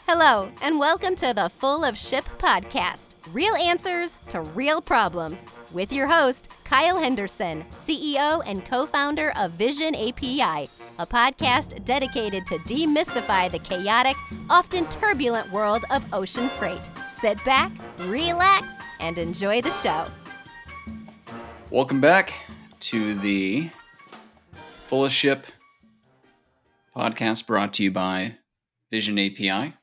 Hello, and welcome to the Full of Ship podcast. Real answers to real problems. With your host, Kyle Henderson, CEO and co-founder of Vision API, a podcast dedicated to demystify the chaotic, often turbulent world of ocean freight. Sit back, relax, and enjoy the show. Welcome back to the Full of Ship podcast brought to you by Vision API.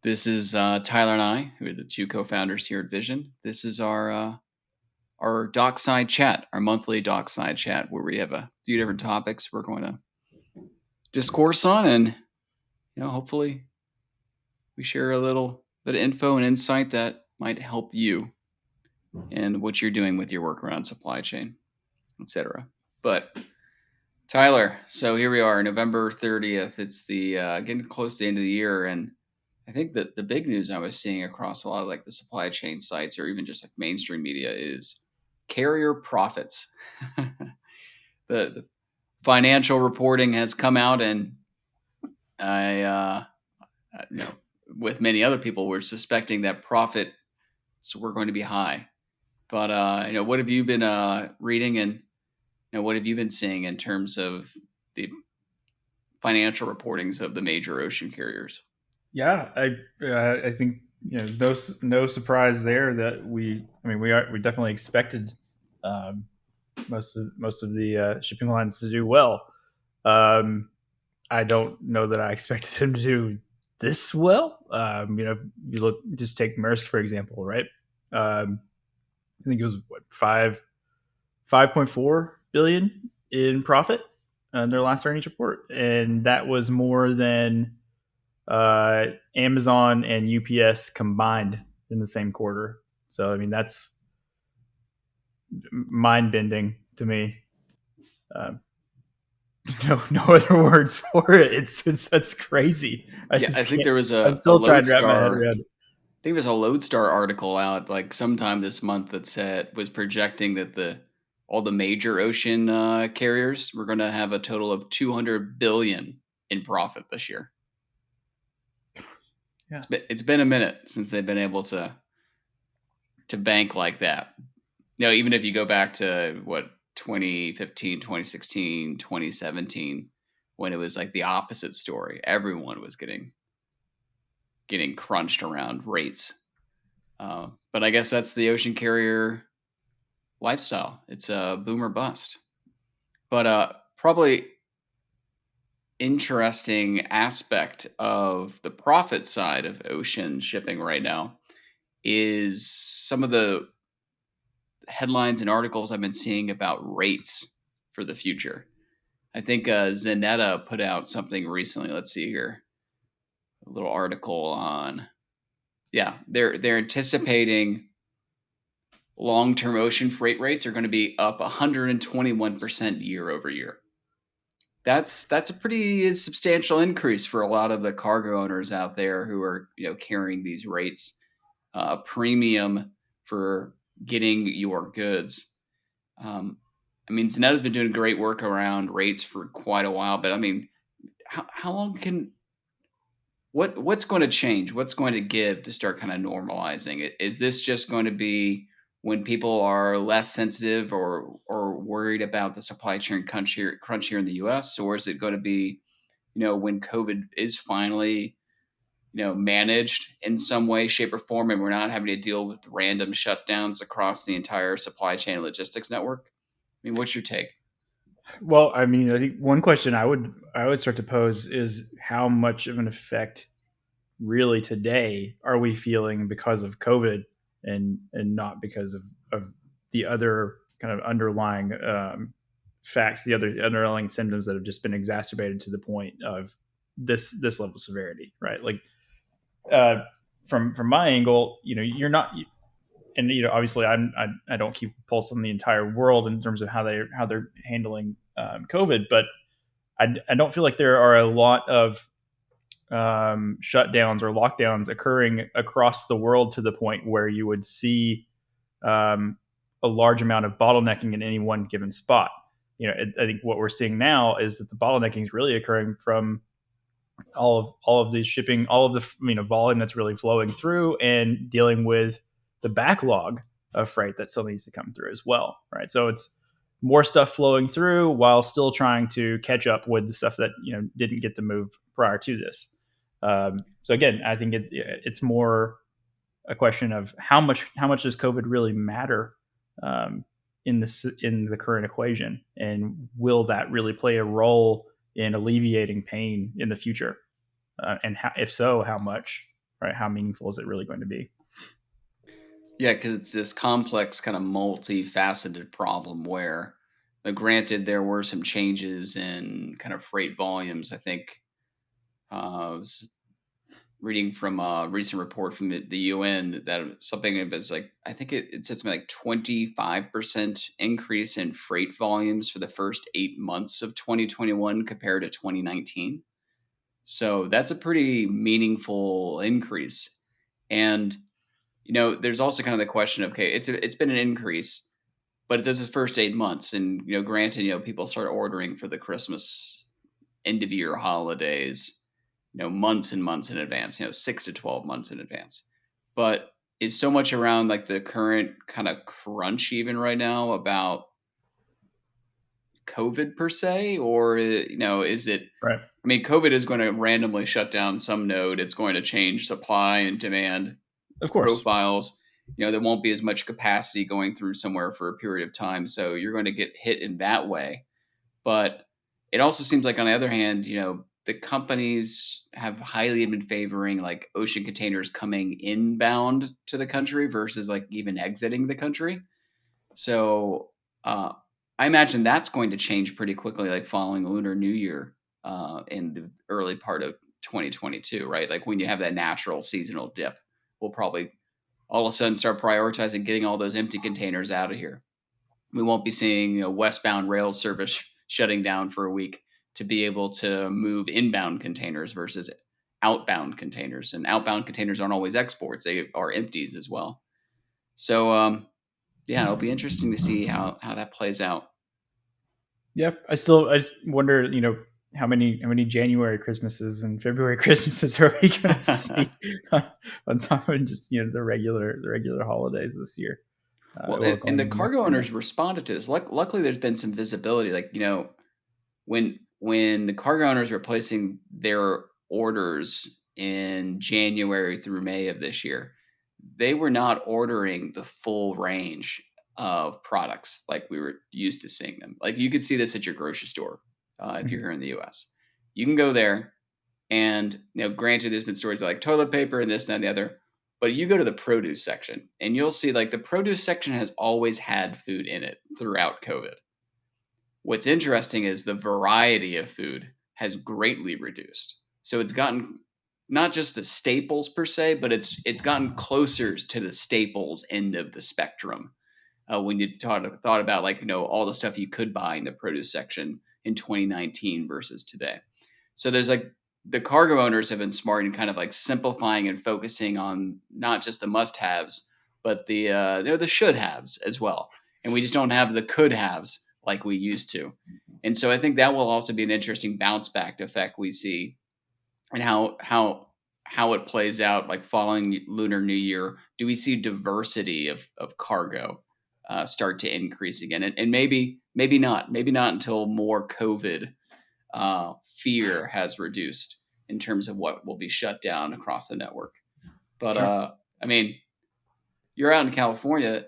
This is Tyler and I, who are the two co-founders here at Vision. This is our dockside chat, our monthly dockside chat, where we have a few different topics we're going to discourse on, and hopefully we share a little bit of info and insight that might help you in what you're doing with your work around supply chain, etc. But Tyler, so here we are, November 30th. It's the getting close to the end of the year, and I think that the big news I was seeing across a lot of the supply chain sites or even just mainstream media is carrier profits. The financial reporting has come out, and I, with many other people, we're suspecting that profits were going to be high. But what have you been reading, and what have you been seeing in terms of the financial reportings of the major ocean carriers? Yeah, I think no surprise there that we definitely expected most of the shipping lines to do well. I don't know that I expected them to do this well. You just take Maersk for example, right? I think it was 5.4 billion in profit in their last earnings report, and that was more than Amazon and UPS combined in the same quarter. So, that's mind-bending to me. No other words for it. That's crazy. I think there was I'm still trying to wrap my head around it. I think there's a Lodestar article out sometime this month that was projecting that all the major ocean carriers were going to have a total of 200 billion in profit this year. Yeah. It's been a minute since they've been able to bank like that. Even if you go back to 2015, 2016, 2017, when it was the opposite story, everyone was getting crunched around rates. But I guess that's the ocean carrier lifestyle. It's a boom or bust. But probably interesting aspect of the profit side of ocean shipping right now is some of the headlines and articles I've been seeing about rates for the future. I think Zanetta put out something recently. Let's see here. A little article on, they're anticipating long-term ocean freight rates are going to be up 121% year over year. That's a pretty substantial increase for a lot of the cargo owners out there who are carrying these rates, premium for getting your goods. Zanetta's been doing great work around rates for quite a while, but how long what's going to change? What's going to give to start kind of normalizing it? Is this just going to be when people are less sensitive or worried about the supply chain crunch here in the US, or is it going to be, when COVID is finally, managed in some way, shape, or form, and we're not having to deal with random shutdowns across the entire supply chain logistics network? What's your take? Well, I think one question I would start to pose is how much of an effect really today are we feeling because of COVID and not because of the other kind of underlying facts, the other underlying symptoms that have just been exacerbated to the point of this level of severity, right? From my angle, you're not, and obviously I don't keep a pulse on the entire world in terms of how they're handling COVID, but I don't feel like there are a lot of shutdowns or lockdowns occurring across the world to the point where you would see a large amount of bottlenecking in any one given spot. I think what we're seeing now is that the bottlenecking is really occurring from all of the shipping, all of the volume that's really flowing through, and dealing with the backlog of freight that still needs to come through as well, right? So it's more stuff flowing through while still trying to catch up with the stuff that didn't get to move prior to this. So again, I think it's more a question of how much does COVID really matter in the current equation, and will that really play a role in alleviating pain in the future? And if so, how much? Right? How meaningful is it really going to be? Yeah, because it's this complex, kind of multifaceted problem where, granted, there were some changes in kind of freight volumes. I think I was reading from a recent report from the UN that something was like, I think it said something like 25% increase in freight volumes for the first 8 months of 2021 compared to 2019. So that's a pretty meaningful increase. And there's also kind of the question of, okay, it's been an increase, but it's just the first 8 months, and granted, people start ordering for the Christmas end of year holidays, months and months in advance, 6 to 12 months in advance. But is so much around like the current kind of crunch even right now about COVID per se, or is it? Right. I mean, COVID is going to randomly shut down some node. It's going to change supply and demand Of course. profiles. There won't be as much capacity going through somewhere for a period of time, so you're going to get hit in that way. But it also seems like, on the other hand, the companies have highly been favoring like ocean containers coming inbound to the country versus like even exiting the country. So I imagine that's going to change pretty quickly, like following the Lunar New Year in the early part of 2022, right? Like when you have that natural seasonal dip, we'll probably all of a sudden start prioritizing getting all those empty containers out of here. We won't be seeing westbound rail service shutting down for a week to be able to move inbound containers versus outbound containers. And outbound containers aren't always exports; they are empties as well. So yeah, it'll be interesting to see how that plays out. Yep. I just wonder, how many January Christmases and February Christmases are we going to see on top of just the regular holidays this year? Well, Or and going the into next cargo year? owners responded to this. Luckily, there's been some visibility. Like, when the cargo owners were placing their orders in January through May of this year, they were not ordering the full range of products like we were used to seeing them. Like, you could see this at your grocery store if you're here in the U.S. You can go there, and granted, there's been stories about like toilet paper and this and that and the other. But you go to the produce section, and you'll see like the produce section has always had food in it throughout COVID. What's interesting is the variety of food has greatly reduced. So it's gotten not just the staples per se, but it's gotten closer to the staples end of the spectrum. When you thought about like all the stuff you could buy in the produce section in 2019 versus today. So there's like the cargo owners have been smart in kind of like simplifying and focusing on not just the must-haves, but the should-haves as well. And we just don't have the could-haves like we used to. And so I think that will also be an interesting bounce back effect we see, and how it plays out like following Lunar New Year. Do we see diversity of cargo start to increase again? And maybe not until more COVID fear has reduced in terms of what will be shut down across the network. But Sure. I mean, you're out in California.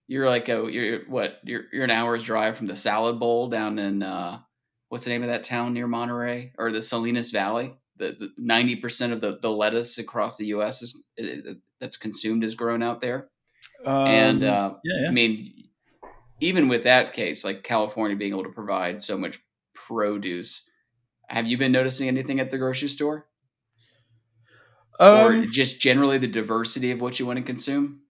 You're like you're an hour's drive from the Salad Bowl down in what's the name of that town near Monterey, or the Salinas Valley? The 90% of the lettuce across the U.S. That's consumed is grown out there. And Yeah. I mean, even with that case, like California being able to provide so much produce, have you been noticing anything at the grocery store, or Um, just generally the diversity of what you want to consume?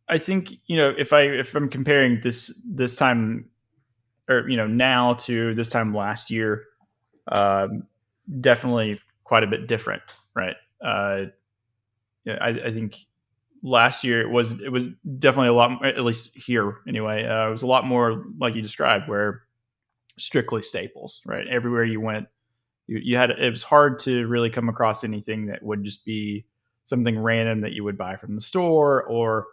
I think if I'm comparing this time, or now to this time last year, um, definitely quite a bit different, right? Yeah, I think last year it was definitely a lot more, at least here anyway. It was a lot more like you described, where strictly staples, right? Everywhere you went, it was hard to really come across anything that would just be something random that you would buy from the store, or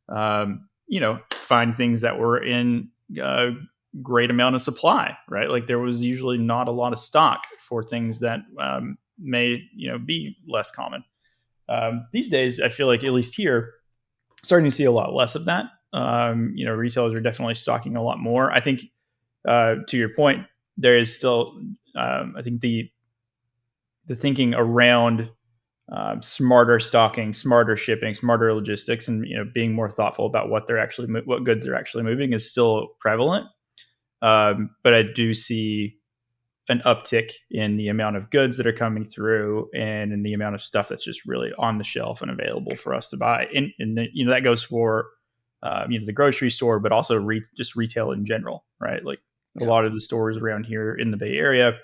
find things that were in great amount of supply, right? Like there was usually not a lot of stock for things that may be less common. These days, I feel like, at least here, starting to see a lot less of that. Retailers are definitely stocking a lot more. I think, to your point, there is still, I think the thinking around smarter stocking, smarter shipping, smarter logistics, and being more thoughtful about what goods they're actually moving is still prevalent. But I do see an uptick in the amount of goods that are coming through, and in the amount of stuff that's just really on the shelf and available for us to buy. And that goes for the grocery store, but also just retail in general, right? Like a lot of the stores around here in the Bay Area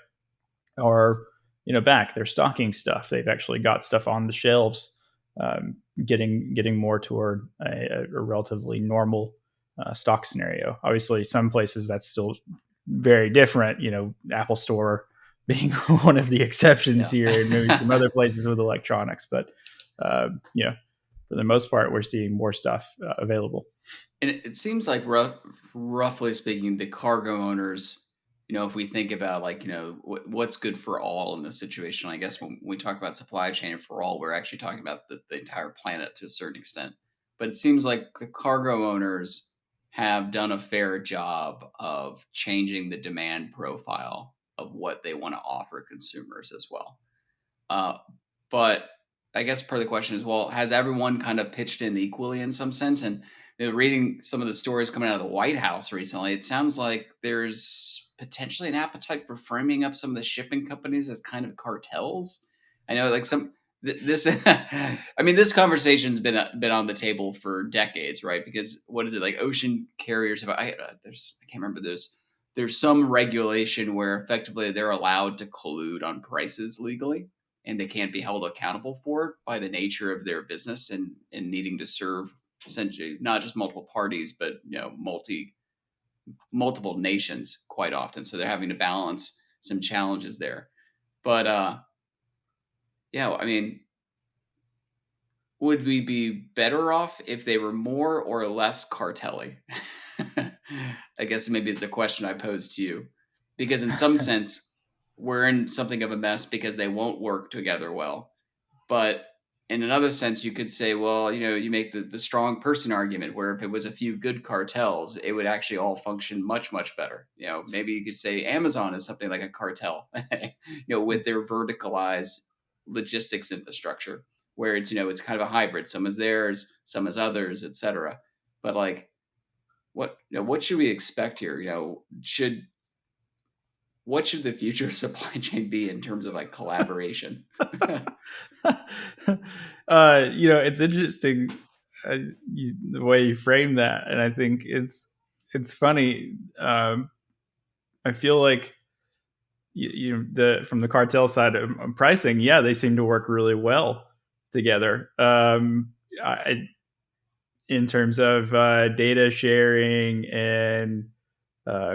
are they're stocking stuff. They've actually got stuff on the shelves, getting more toward a relatively normal stock scenario. Obviously, some places that's still very different. Apple Store being one of the exceptions here, and maybe some other places with electronics. But for the most part, we're seeing more stuff available. And it seems like, roughly speaking, the cargo owners, if we think about what's good for all in this situation, I guess when we talk about supply chain for all, we're actually talking about the entire planet to a certain extent. But it seems like the cargo owners have done a fair job of changing the demand profile of what they want to offer consumers as well. But I guess part of the question is, well, has everyone kind of pitched in equally in some sense? And reading some of the stories coming out of the White House recently, it sounds like there's potentially an appetite for framing up some of the shipping companies as kind of cartels. I know, like this this conversation's been on the table for decades, right? Because what is it, like ocean carriers have I can't remember, there's some regulation where effectively they're allowed to collude on prices legally, and they can't be held accountable for it by the nature of their business and needing to serve essentially not just multiple parties, but multiple nations quite often. So they're having to balance some challenges there. But would we be better off if they were more or less cartelly? I guess maybe it's a question I pose to you, because in some sense we're in something of a mess because they won't work together well. But in another sense, you could say, well, you make the strong person argument, where if it was a few good cartels, it would actually all function much, much better. Maybe you could say Amazon is something like a cartel, with their verticalized logistics infrastructure, where it's it's kind of a hybrid. Some is theirs, some is others, etc. But what should we expect here? What should the future of supply chain be in terms of collaboration? It's interesting the way you frame that, and I think it's funny. I feel like from the cartel side of pricing, they seem to work really well together. In terms of data sharing and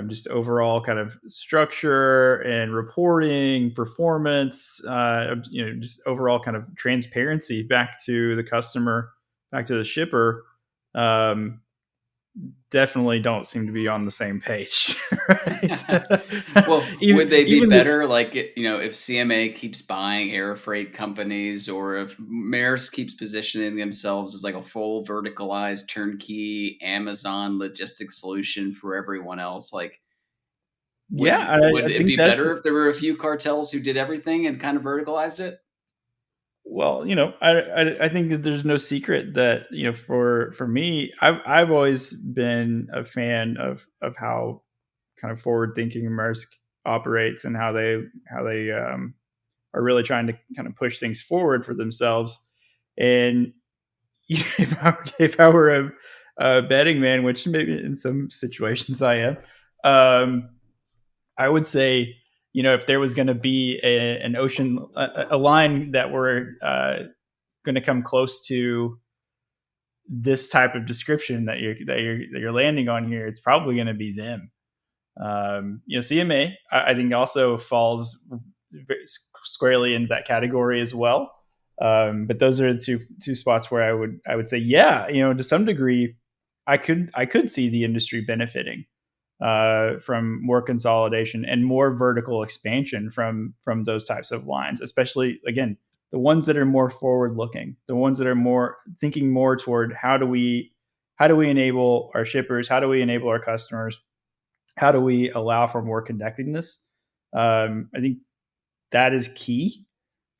just overall kind of structure and reporting, performance, just overall kind of transparency back to the customer, back to the shipper, definitely don't seem to be on the same page. Right? Well, would they be better? If CMA keeps buying air freight companies, or if Maersk keeps positioning themselves as like a full verticalized turnkey Amazon logistics solution for everyone else, would it be better if there were a few cartels who did everything and kind of verticalized it? Well, I think that there's no secret that, for me, I've always been a fan of how kind of forward thinking Maersk operates, and how they are really trying to kind of push things forward for themselves. And if I were a betting man, which maybe in some situations I am, I would say, if there was going to be an ocean, a line that were going to come close to this type of description that you're landing on here, it's probably going to be them. CMA, I think, also falls squarely into that category as well. But those are the two spots where I would say, yeah, to some degree, I could see the industry benefiting from more consolidation and more vertical expansion from those types of lines, especially again the ones that are more forward looking, the ones that are more thinking more toward how do we enable our shippers, how do we enable our customers, how do we allow for more connectedness. I think that is key.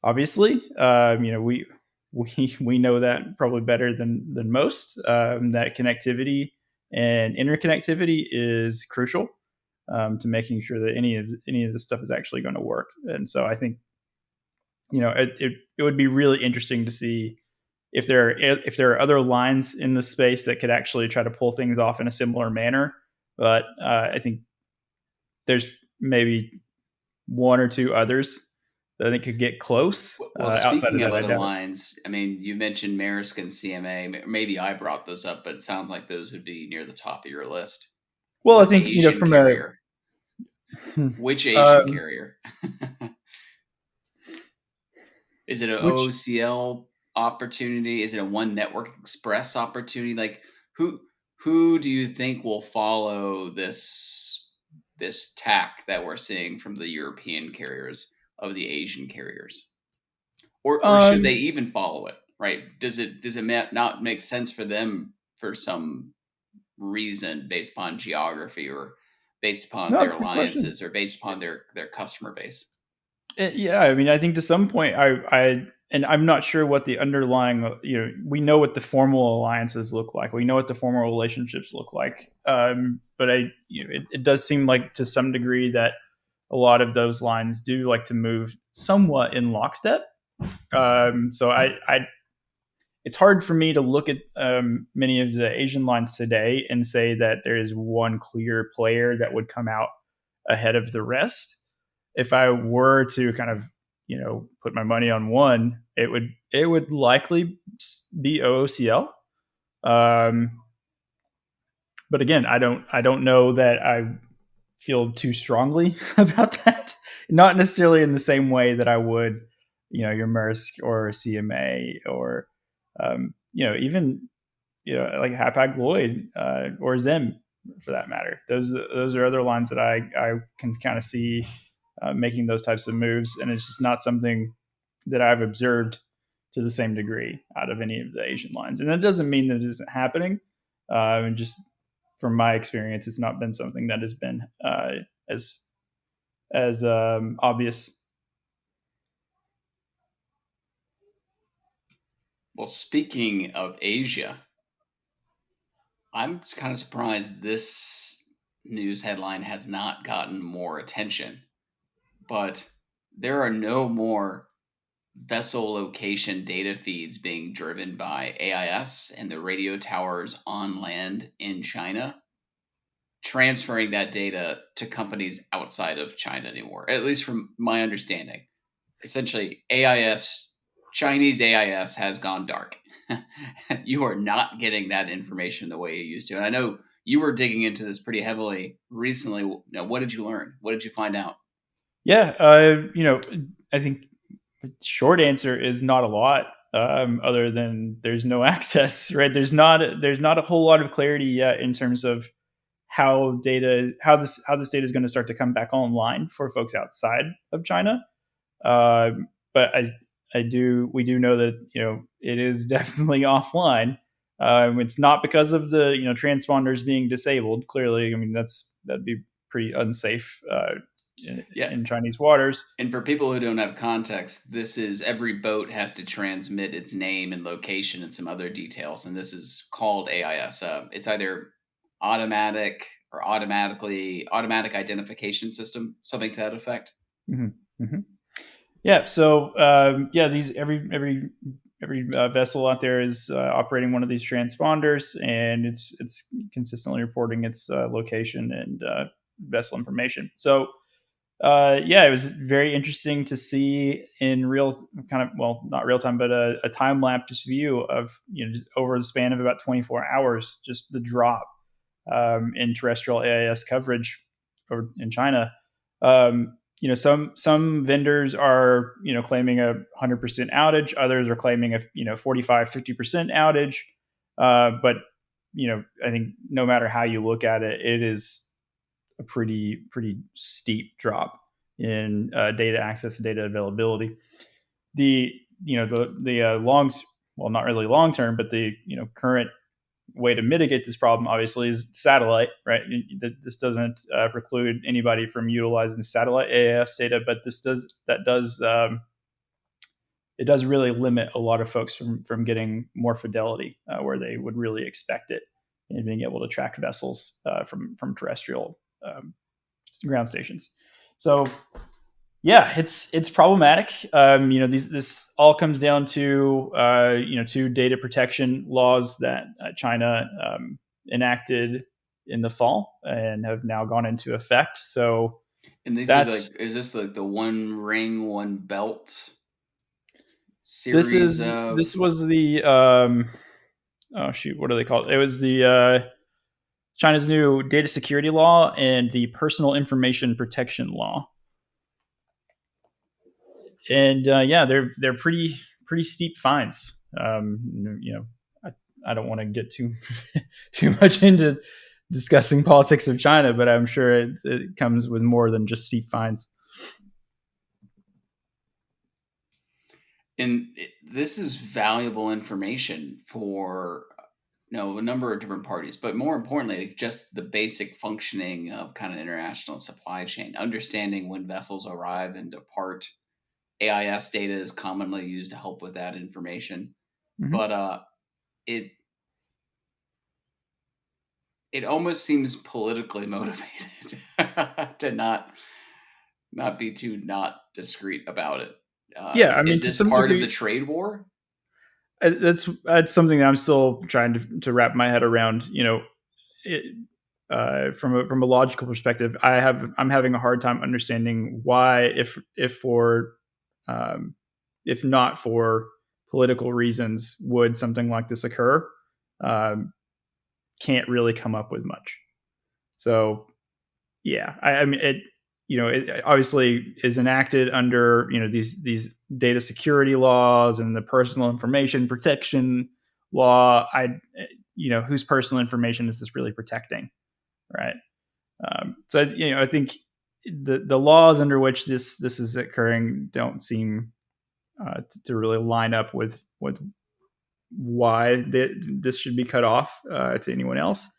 Obviously, we know that probably better than most. That connectivity and interconnectivity is crucial to making sure that any of this stuff is actually going to work. And so I think it would be really interesting to see if there are other lines in the space that could actually try to pull things off in a similar manner. But I think there's maybe one or two others that I think could get close. Well, Outside speaking of of that, I other doubt it. lines, I mean, you mentioned Maersk and CMA. Maybe I brought those up, but it sounds like those would be near the top of your list. Well, I What think Asian from carrier? Which Asian um, carrier? Is it an which OOCL opportunity? Is it a One Network Express opportunity? Like who do you think will follow this tack that we're seeing from the European carriers of the Asian carriers? Or should they um, even follow it? Right? Does it not make sense for them for some reason based upon geography or based upon no, their that's a good question. alliances or based upon their customer base? Yeah, I mean, I think to some point, and I'm not sure what the underlying, we know what the formal alliances look like. We know what the formal relationships look like. But it does seem like to some degree that a lot of those lines do like to move somewhat in lockstep. So it's hard for me to look at many of the Asian lines today and say that there is one clear player that would come out ahead of the rest. If I were to kind of put my money on one, it would likely be OOCL. Um, but again, I don't know that I feel too strongly about that. Not necessarily in the same way that I would, your Maersk or CMA or even like Hapag Lloyd or Zim for that matter. Those are other lines that I can kind of see making those types of moves, and it's just not something that I've observed to the same degree out of any of the Asian lines. And that doesn't mean that it isn't happening. And just from my experience, it's not been something that has been as obvious. Well, speaking of Asia, I'm kind of surprised this news headline has not gotten more attention, but there are no more vessel location data feeds being driven by AIS and the radio towers on land in China, transferring that data to companies outside of China anymore, at least from my understanding. Essentially, Chinese AIS has gone dark. You are not getting that information the way you used to. And I know you were digging into this pretty heavily recently. What did you learn? What did you find out? Yeah, I think the short answer is not a lot. Other than there's no access, right? There's not a whole lot of clarity yet in terms of how this data is going to start to come back online for folks outside of China. But we do know that it is definitely offline. It's not because of the transponders being disabled. Clearly, I mean that'd be pretty unsafe Yeah. in Chinese waters. And for people who don't have context, this is every boat has to transmit its name and location and some other details. And this is called AIS. It's either automatic or automatic identification system, something to that effect. Mm-hmm. Mm-hmm. Yeah. So these every vessel out there is operating one of these transponders, and it's consistently reporting its location and vessel information. So it was very interesting to see in real kind of, well, not real time, but a time lapse view of just over the span of about 24 hours, just the drop in terrestrial AIS coverage or in China. some vendors are claiming a 100% outage, others are claiming a 45-50% outage, but I think no matter how you look at it, it is a pretty steep drop in data access and data availability. The long, well, not really long term, but the current way to mitigate this problem obviously is satellite, right? This doesn't preclude anybody from utilizing satellite AIS data, but it does really limit a lot of folks from getting more fidelity where they would really expect it, and being able to track vessels from terrestrial ground stations. So yeah, it's problematic. This all comes down to two data protection laws that China enacted in the fall and have now gone into effect. So, and these are is this like the one ring, one belt series of? This was the oh shoot, what are they called? It was the China's new data security law and the personal information protection law. And yeah, they're pretty steep fines. I don't want to get too much into discussing politics of China, but I'm sure it comes with more than just steep fines. And this is valuable information for a number of different parties, but more importantly, just the basic functioning of kind of international supply chain, understanding when vessels arrive and depart. AIS data is commonly used to help with that information, but it almost seems politically motivated to not be too not discreet about it. Yeah, I mean, is this part of the trade war? That's something that I'm still trying to wrap my head around. From a logical perspective, I'm having a hard time understanding why, if not for political reasons, would something like this occur. Can't really come up with much. So, yeah, I mean, it obviously is enacted under these data security laws and the personal information protection law. Whose personal information is this really protecting, right? So I think the laws under which this is occurring don't seem to really line up with why this should be cut off to anyone else.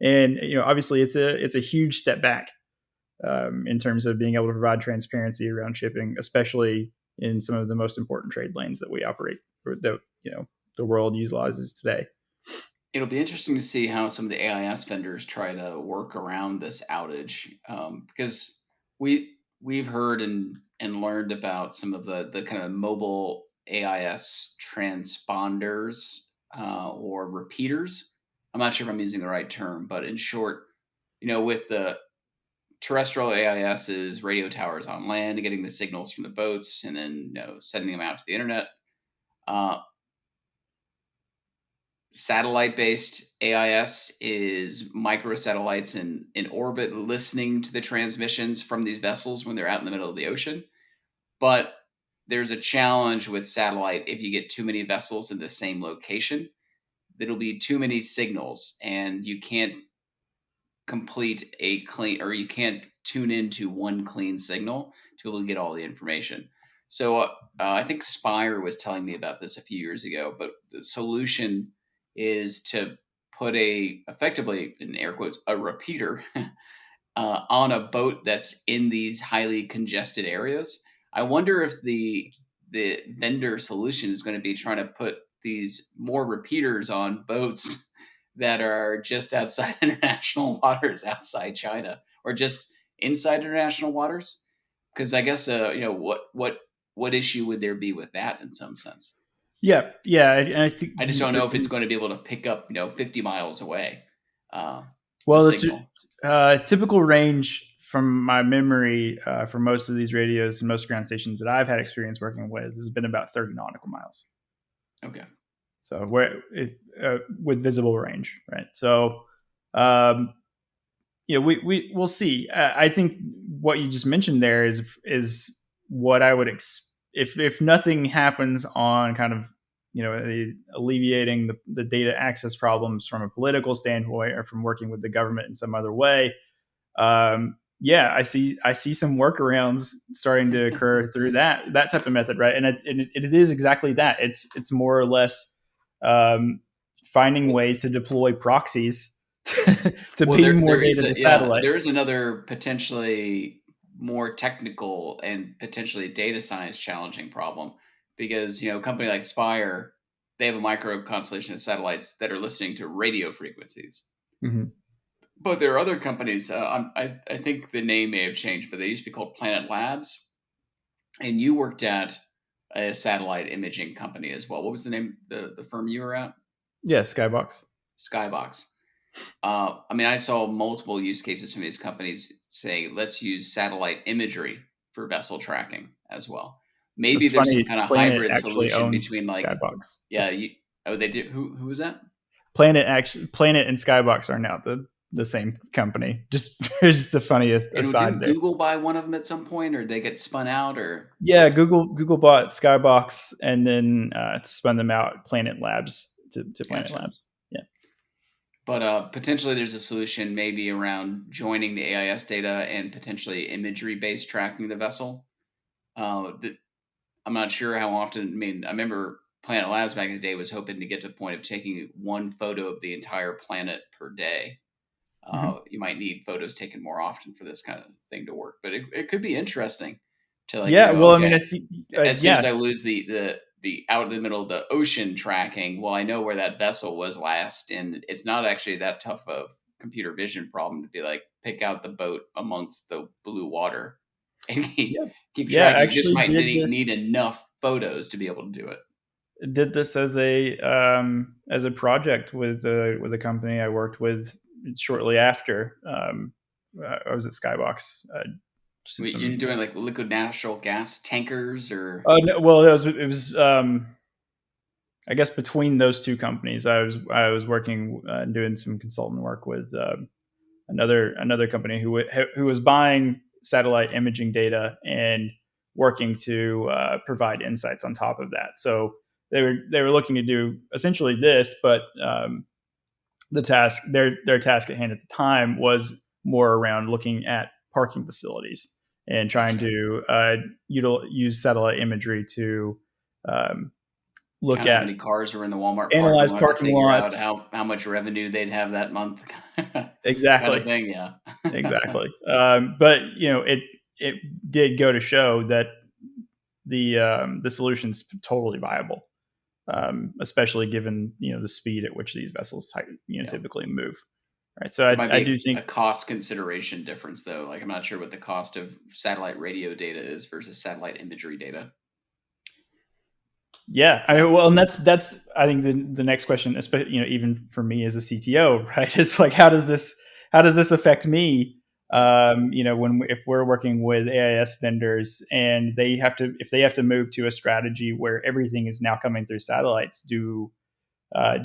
And obviously it's a huge step back in terms of being able to provide transparency around shipping, especially in some of the most important trade lanes that we operate, or that the world utilizes today. It'll be interesting to see how some of the AIS vendors try to work around this outage, because we've heard and learned about some of the kind of mobile AIS transponders or repeaters. I'm not sure if I'm using the right term, but in short, with the terrestrial AIS's radio towers on land, getting the signals from the boats, and then sending them out to the internet. Satellite-based AIS is microsatellites in orbit listening to the transmissions from these vessels when they're out in the middle of the ocean. But there's a challenge with satellite. If you get too many vessels in the same location, there'll be too many signals, and you can't complete a clean, or you can't tune into one clean signal to be able to get all the information. So I think Spire was telling me about this a few years ago, but the solution is to put effectively, in air quotes, a repeater on a boat that's in these highly congested areas. I wonder if the vendor solution is going to be trying to put these more repeaters on boats that are just outside international waters, outside China, or just inside international waters. Because I guess what issue would there be with that in some sense? Yeah, and I think I just don't know if it's going to be able to pick up 50 miles away. Well, the typical range from my memory for most of these radios and most ground stations that I've had experience working with has been about 30 nautical miles. Okay. So with visible range, right? So we'll see. I think what you just mentioned there is what I would if nothing happens on kind of alleviating the data access problems from a political standpoint or from working with the government in some other way. I see some workarounds starting to occur through that type of method, right? And it is exactly that. It's more or less finding ways to deploy proxies to beam more data to satellite. There is another potentially more technical and potentially data science challenging problem, because a company like Spire, they have a micro constellation of satellites that are listening to radio frequencies. Mm-hmm. But there are other companies. I think the name may have changed, but they used to be called Planet Labs. And you worked at a satellite imaging company as well. What was the name, the firm you were at? Yeah, Skybox. Skybox. I saw multiple use cases from these companies saying, let's use satellite imagery for vessel tracking as well. Maybe there's some kind of hybrid solution between Skybox. Yeah, they do. Who was that? Planet and Skybox are now the same company. Just the funniest aside. Did Google buy one of them at some point, or they get spun out, or? Yeah, Google bought Skybox and then spun them out, Planet Labs to Planet Labs. Yeah. But potentially there's a solution maybe around joining the AIS data and potentially imagery-based tracking of the vessel. I'm not sure how often. I remember Planet Labs back in the day was hoping to get to the point of taking one photo of the entire planet per day. You might need photos taken more often for this kind of thing to work, but it could be interesting to I think as soon as I lose the out in the middle of the ocean tracking, well, I know where that vessel was last, and it's not actually that tough of computer vision problem to be like, pick out the boat amongst the blue water and keep tracking. You just might need enough photos to be able to do it. Did this as a project with a company I worked with shortly after I was at Skybox. You're doing like liquid natural gas tankers, or? No, well, it was I guess between those two companies, I was working doing some consultant work with another company who was buying satellite imaging data and working to provide insights on top of that. So they were looking to do essentially this, but their task at hand at the time was more around looking at parking facilities and trying to use satellite imagery to look at how many cars are in the Walmart analyze parking lots, out how much revenue they'd have that month. Exactly. Kind of thing, yeah. Exactly. But it did go to show that the solution's totally viable, especially given the speed at which these vessels typically move. Right. So I do think a cost consideration difference, though. Like, I'm not sure what the cost of satellite radio data is versus satellite imagery data. Yeah, and that's I think the next question, especially even for me as a CTO, right? It's like, how does this affect me? If we're working with AIS vendors and if they have to move to a strategy where everything is now coming through satellites, do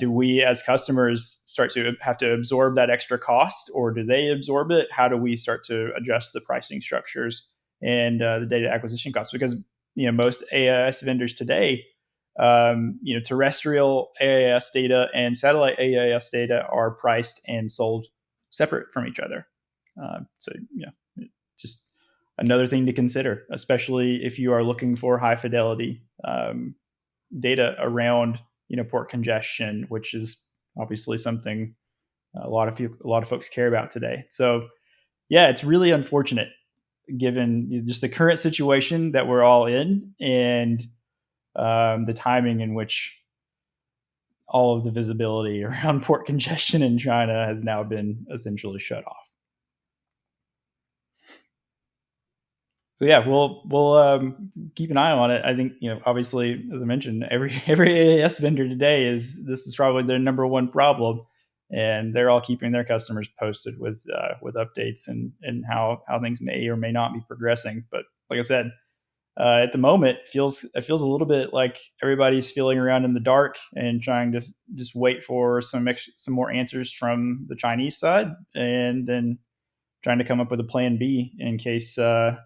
we as customers start to have to absorb that extra cost, or do they absorb it? How do we start to adjust the pricing structures and the data acquisition costs? Because most AIS vendors today, terrestrial AIS data and satellite AIS data are priced and sold separate from each other. Just another thing to consider, especially if you are looking for high fidelity data around port congestion, which is obviously something a lot of folks care about today. So yeah, it's really unfortunate given just the current situation that we're all in, and the timing in which all of the visibility around port congestion in China has now been essentially shut off. So yeah, we'll keep an eye on it. I think obviously, as I mentioned, every AIS vendor today this is probably their number one problem, and they're all keeping their customers posted with updates and how things may or may not be progressing. But like I said, at the moment, it feels a little bit like everybody's feeling around in the dark and trying to just wait for some more answers from the Chinese side, and then trying to come up with a plan B in case that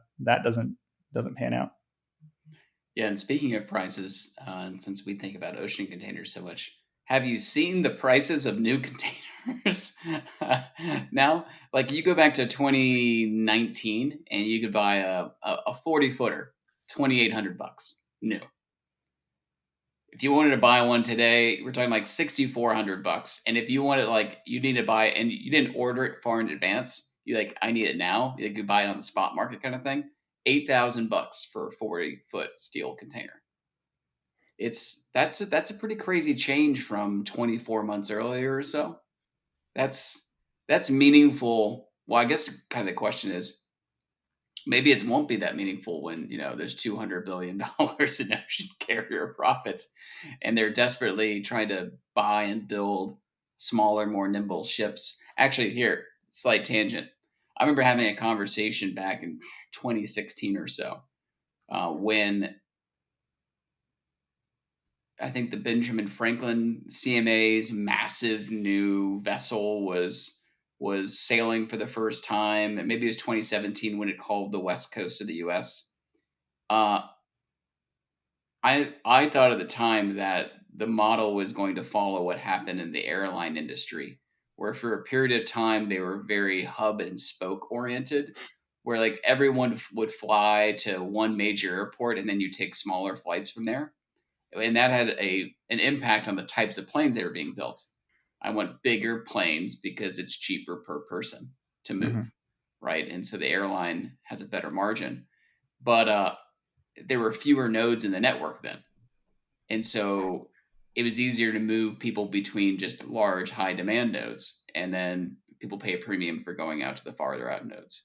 doesn't pan out. Yeah, and speaking of prices, and since we think about ocean containers so much, have you seen the prices of new containers now? Like you go back to 2019 and you could buy a 40 footer, $2,800 new. If you wanted to buy one today, we're talking like $6,400. And if you wanted, like, you need to buy and you didn't order it far in advance, you like, I need it now. You could buy it on the spot market kind of thing. $8,000 for a 40-foot steel container. That's a pretty crazy change from 24 months earlier or so. That's meaningful. Well, I guess kind of the question is, maybe it won't be that meaningful when there's $200 billion in ocean carrier profits, and they're desperately trying to buy and build smaller, more nimble ships. Actually, here, slight tangent. I remember having a conversation back in 2016 or so when I think the Benjamin Franklin CMA's massive new vessel was sailing for the first time, and maybe it was 2017 when it called the west coast of the U.S. I thought at the time that the model was going to follow what happened in the airline industry, where for a period of time they were very hub and spoke oriented, where like everyone would fly to one major airport and then you take smaller flights from there. And that had an impact on the types of planes that were being built. I want bigger planes because it's cheaper per person to move, right? And so the airline has a better margin. But there were fewer nodes in the network then. And so it was easier to move people between just large, high demand nodes. And then people pay a premium for going out to the farther out nodes.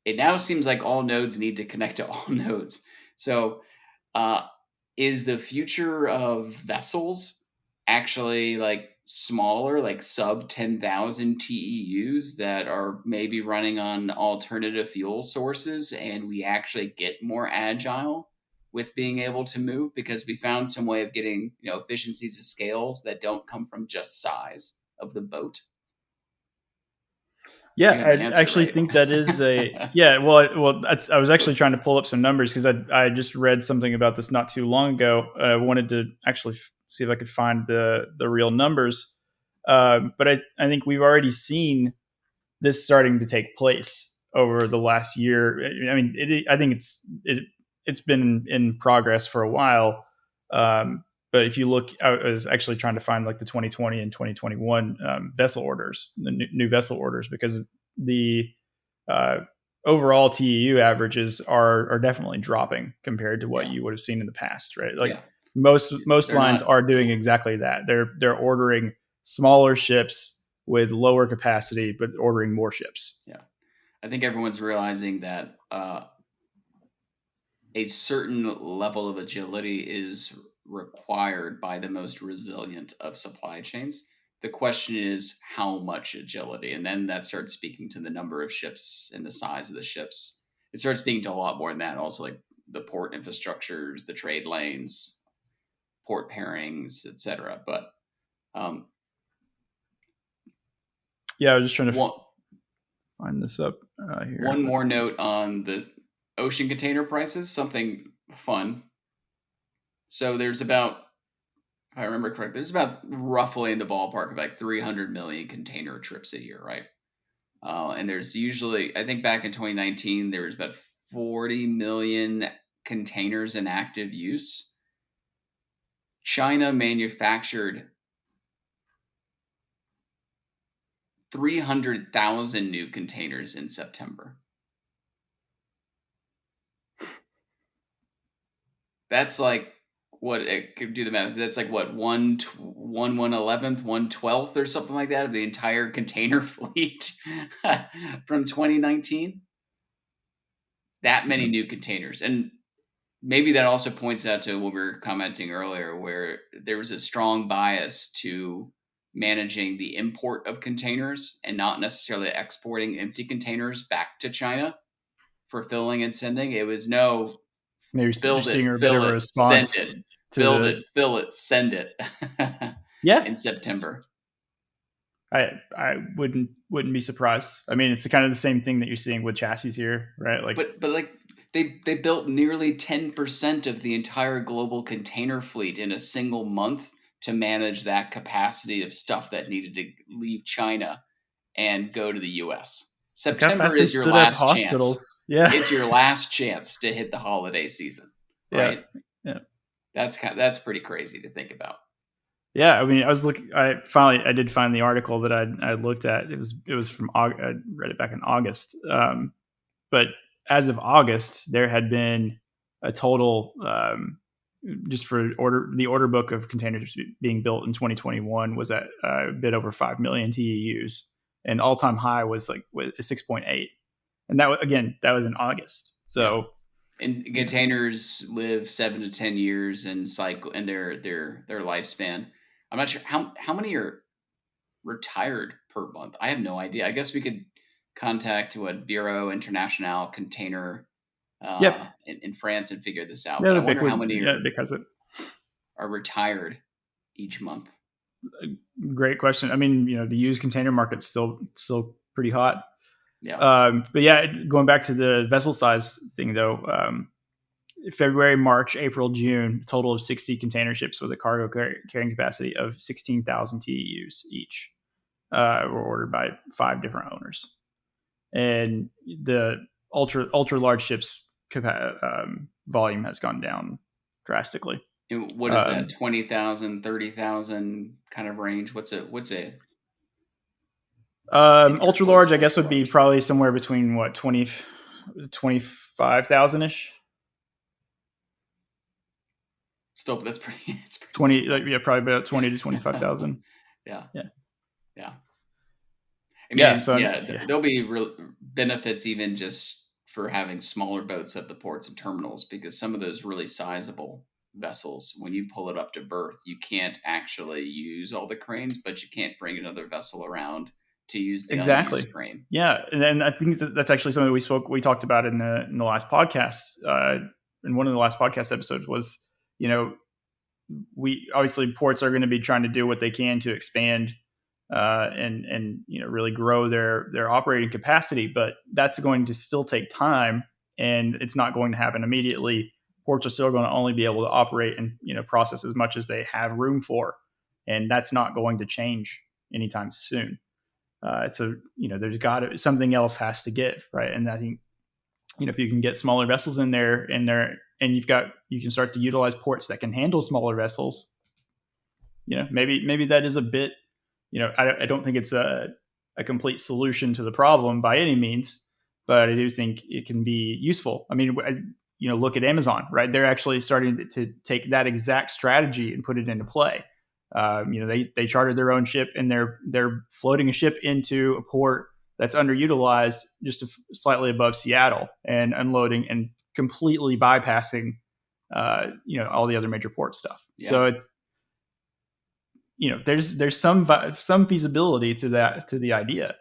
It now seems like all nodes need to connect to all nodes. So is the future of vessels actually like smaller, like sub 10,000 TEUs that are maybe running on alternative fuel sources, and we actually get more agile with being able to move because we found some way of getting efficiencies of scales that don't come from just size of the boat? Yeah, You have the I answer, actually right? think that is yeah. Well, I was actually trying to pull up some numbers because I just read something about this not too long ago. I wanted to actually see if I could find the real numbers, but I think we've already seen this starting to take place over the last year. I mean, I think it's been in progress for a while. But if you look, I was actually trying to find like the 2020 and 2021 vessel orders, the new vessel orders, because the overall TEU averages are definitely dropping compared to what you would have seen in the past, right? Like most They're lines not. are doing exactly that. They're ordering smaller ships with lower capacity, but ordering more ships. Yeah, I think everyone's realizing that a certain level of agility is required by the most resilient of supply chains. The question is how much agility, and then that starts speaking to the number of ships and the size of the ships. It starts speaking to a lot more than that. Also, like the port infrastructures, the trade lanes, port pairings, etc. But yeah, I was just trying to find this up here. One more note on the ocean container prices, something fun. So there's about, if I remember correctly, there's about roughly in the ballpark of like 300 million container trips a year, right? And there's usually, I think back in 2019, there was about 40 million containers in active use. China manufactured 300,000 new containers in September. That's like what it could do the math. That's like what 1/11th, 1/12th, or something like that of the entire container fleet from 2019. That many new containers, and maybe that also points out to what we were commenting earlier, where there was a strong bias to managing the import of containers and not necessarily exporting empty containers back to China for filling and sending. It was no. Maybe Build seeing it, a bit of fill a it, send response it. to Build it, fill it, send it. Yeah. In September. I wouldn't be surprised. I mean, it's kind of the same thing that you're seeing with chassis here, right? Like, but like they built nearly 10% of the entire global container fleet in a single month to manage that capacity of stuff that needed to leave China and go to the US. look how September fast they is your stood up last chance. hospitals. Yeah, It's your last chance to hit the holiday season, yeah, right? yeah. That's pretty crazy to think about. Yeah, I mean, I was looking. I did find the article that I looked at. It was from August. I read it back in August. But as of August, there had been a total just for the order book of containers being built in 2021 was at a bit over 5 million TEUs, and all time high was 6.8. And that was in August. So. Yeah. And containers live 7 to 10 years in cycle and their lifespan. I'm not sure how many are retired per month. I have no idea. I guess we could contact Bureau International Container Yep. in France and figure this out. Yeah, But I the big wonder how one. many Yeah, because are retired each month. Great question. I mean, the used container market's still pretty hot. Yeah. But yeah, going back to the vessel size thing though, February, March, April, June, total of 60 container ships with a cargo carrying capacity of 16,000 TEUs each were ordered by 5 different owners. And the ultra large ships volume has gone down drastically. And what is that? 20,000, 30,000 kind of range? What's a ultra large, I guess, would be probably somewhere between 25,000 ish. Still, that's pretty. It's pretty 20, probably about 20 to 25,000. Yeah. I mean, there'll be real benefits even just for having smaller boats at the ports and terminals, because some of those really sizable vessels, when you pull it up to berth, you can't actually use all the cranes, but you can't bring another vessel around to use the unused crane. Yeah, and then I think that's actually something we talked about in the last podcast. In one of the last podcast episodes was, we obviously ports are going to be trying to do what they can to expand and really grow their operating capacity, but that's going to still take time, and it's not going to happen immediately. Ports are still going to only be able to operate and process as much as they have room for, and that's not going to change anytime soon. So there's something else has to give, right? And I think if you can get smaller vessels in there, and you can start to utilize ports that can handle smaller vessels. Maybe that is a bit. I don't think it's a complete solution to the problem by any means, but I do think it can be useful. I mean, look at Amazon, right? They're actually starting to take that exact strategy and put it into play. They chartered their own ship, and they're floating a ship into a port that's underutilized, just slightly above Seattle, and unloading and completely bypassing, all the other major port stuff. Yeah. So there's some feasibility to the idea.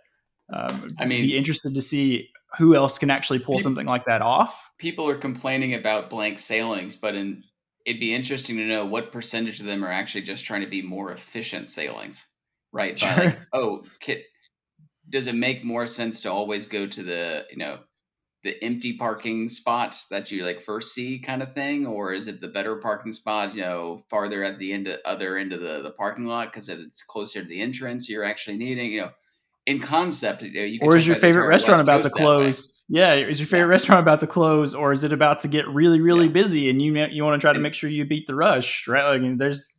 I mean, be interested to see who else can actually pull something like that off. People are complaining about blank sailings, but it'd be interesting to know what percentage of them are actually just trying to be more efficient sailings, right? Sure. Does it make more sense to always go to the empty parking spot that you first see kind of thing, or is it the better parking spot farther at the other end of the parking lot because it's closer to the entrance you're actually needing in concept? You or is your favorite restaurant about to close? Yeah, is your favorite restaurant about to close, or is it about to get really really busy and you want to try to make sure you beat the rush, right? I mean, there's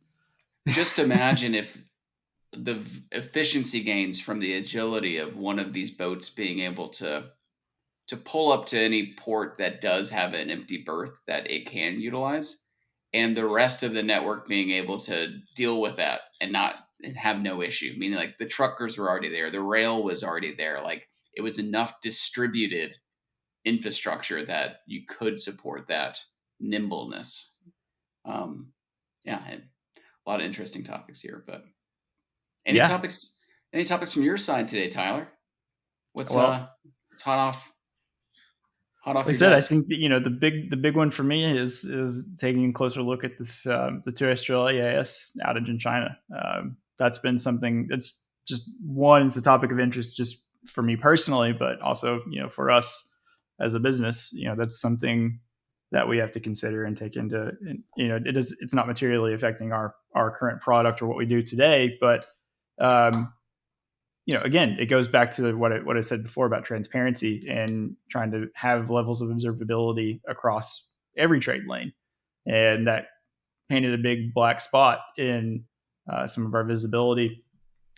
just imagine if the efficiency gains from the agility of one of these boats being able to pull up to any port that does have an empty berth that it can utilize, and the rest of the network being able to deal with that and have no issue. Meaning the truckers were already there. The rail was already there. It was enough distributed infrastructure that you could support that nimbleness. A lot of interesting topics here, but any topics from your side today, Tyler? What's hot off? Like I said, I think that, the big one for me is taking a closer look at this the terrestrial AIS outage in China. That's been something that's just one, it's a topic of interest just for me personally, but also, for us as a business, that's something that we have to consider and take into, it's not materially affecting our current product or what we do today, but, again, it goes back to what I said before about transparency and trying to have levels of observability across every trade lane. And that painted a big black spot in some of our visibility.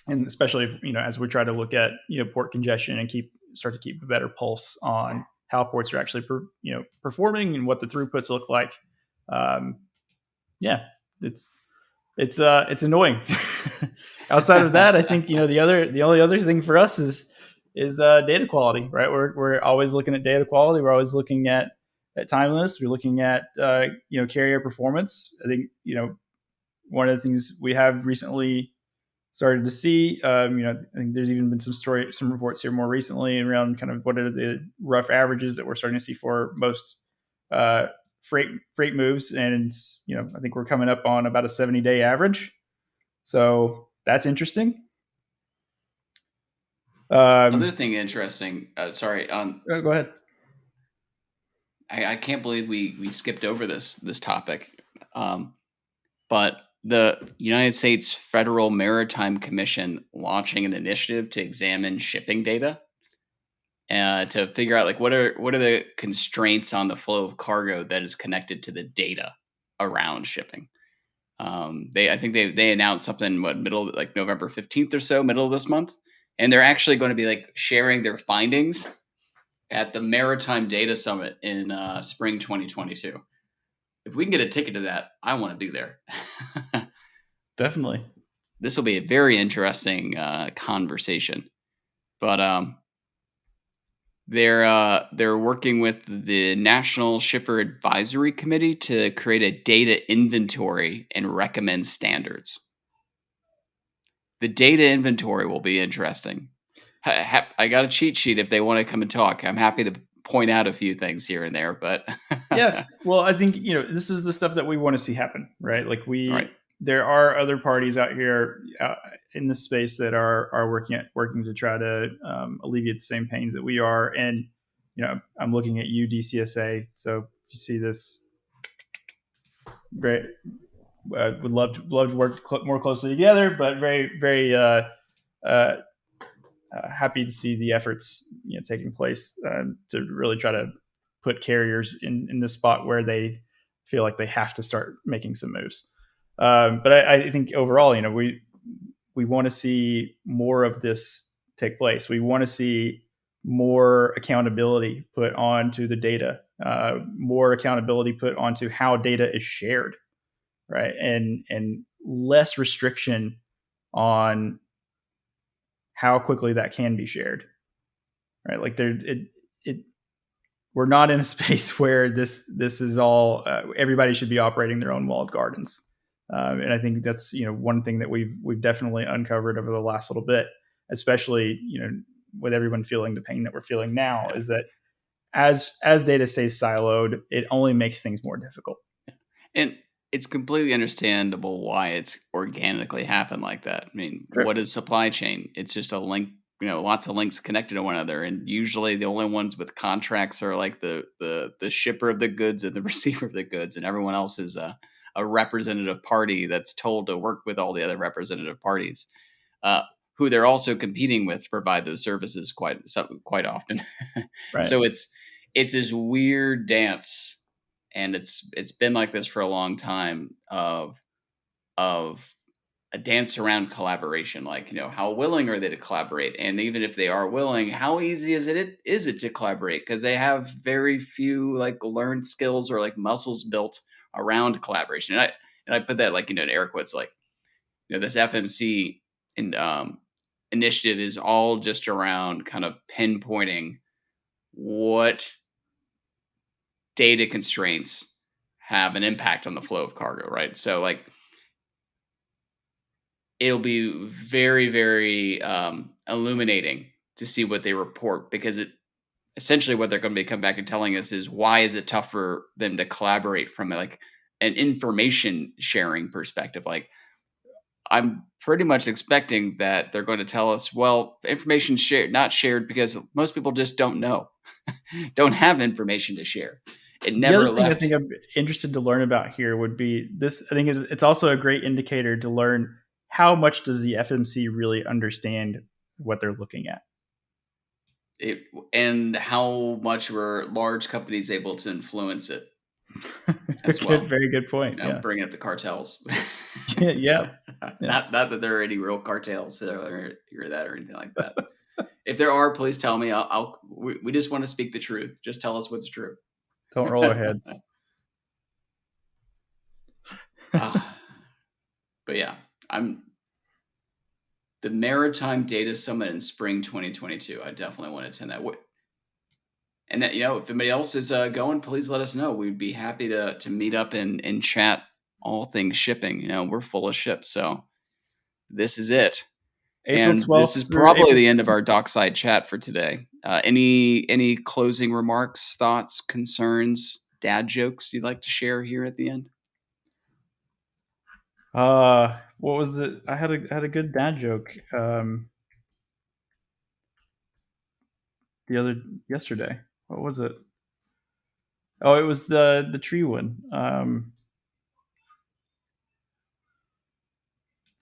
And especially, as we try to look at, port congestion and start to keep a better pulse on how ports are actually, performing and what the throughputs look like. Yeah, it's annoying. Outside of that, I think the only other thing for us is data quality, right? We're always looking at data quality. We're always looking at timeliness. We're looking at carrier performance. I think one of the things we have recently started to see, I think there's even been some reports here more recently around kind of what are the rough averages that we're starting to see for most freight moves, and I think we're coming up on about a 70-day average. So that's interesting. Other thing interesting. Sorry. Go ahead. I can't believe we skipped over this topic. But the United States Federal Maritime Commission launching an initiative to examine shipping data to figure out like what are the constraints on the flow of cargo that is connected to the data around shipping. I think they announced something middle like November 15th or so, middle of this month, and they're actually going to be like sharing their findings at the Maritime Data Summit in spring 2022. If we can get a ticket to that, I want to be there. Definitely. This will be a very interesting conversation. But they're working with the National Shipper Advisory Committee to create a data inventory and recommend standards. The data inventory will be interesting. I got a cheat sheet if they want to come and talk. I'm happy to point out a few things here and there, but yeah. Well, I think this is the stuff that we want to see happen, right? Like right. There are other parties out here in this space that are working to try to alleviate the same pains that we are, and I'm looking at you, DCSA. So if you see this, great. Would love to work more closely together, but very very happy to see the efforts taking place to really try to put carriers in the spot where they feel like they have to start making some moves. But I think overall, we want to see more of this take place. We want to see more accountability put onto the data, more accountability put onto how data is shared, right? And less restriction on how quickly that can be shared, right? Like we're not in a space where this is all everybody should be operating their own walled gardens, and I think that's one thing that we've definitely uncovered over the last little bit, especially with everyone feeling the pain that we're feeling now, is that as data stays siloed, it only makes things more difficult. And it's completely understandable why it's organically happened like that. I mean, Sure. What is supply chain? It's just a link, lots of links connected to one another. And usually the only ones with contracts are like the shipper of the goods and the receiver of the goods. And everyone else is a representative party that's told to work with all the other representative parties, who they're also competing with to provide those services quite often. Right. So it's this weird dance. And it's been like this for a long time of a dance around collaboration. Like, how willing are they to collaborate? And even if they are willing, how easy is it to collaborate? Because they have very few like learned skills or like muscles built around collaboration. And I put that like in air quotes, like this FMC initiative is all just around kind of pinpointing what data constraints have an impact on the flow of cargo, right? So like it'll be very, very illuminating to see what they report, because it essentially what they're going to be come back and telling us is why is it tough for them to collaborate from like an information sharing perspective. Like I'm pretty much expecting that they're going to tell us, well, information not shared because most people just don't know, don't have information to share. It The never other thing I left. think I'm interested to learn about here would be this. I think it's also a great indicator to learn how much does the FMC really understand what they're looking at. And how much were large companies able to influence it as well. Very good point. Yeah. Bringing up the cartels. Yeah. Not that there are any real cartels or that or anything like that. If there are, please tell me. We just want to speak the truth. Just tell us what's true. Don't roll our heads. But yeah, the Maritime Data Summit in spring 2022. I definitely want to attend that. And that, if anybody else is going, please let us know. We'd be happy to meet up and chat all things shipping. We're full of ship, so this is it. April and 12th this is probably the end of our dockside chat for today. Any closing remarks, thoughts, concerns, dad jokes you'd like to share here at the end? What was it? I had a good dad joke yesterday. What was it? Oh, it was the tree one.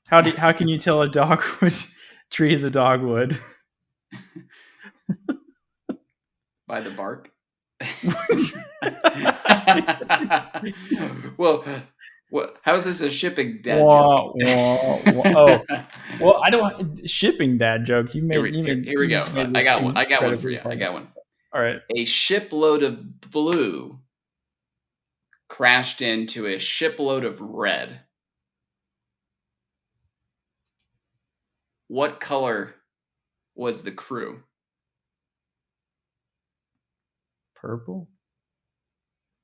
How can you tell a dogwood tree is a dogwood? By the bark. Well, how is this a shipping dad joke? Oh, well, I don't shipping dad joke. Here we go. I got one. I got one for you. I got one. All right. A shipload of blue crashed into a shipload of red. What color was the crew? Purple?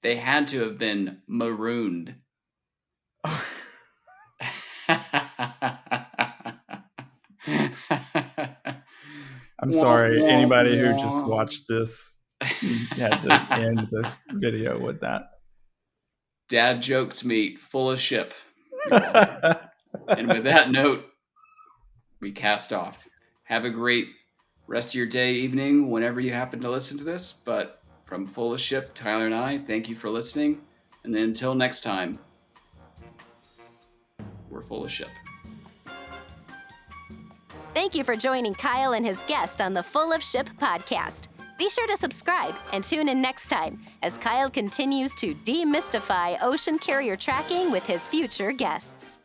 They had to have been marooned. I'm sorry, anybody who just watched this had to end this video with that. Dad jokes meet full of ship. And with that note, we cast off. Have a great rest of your day, evening, whenever you happen to listen to this. But from Full of Ship, Tyler and I, thank you for listening. And then until next time, we're full of ship. Thank you for joining Kyle and his guest on the Full of Ship podcast. Be sure to subscribe and tune in next time as Kyle continues to demystify ocean carrier tracking with his future guests.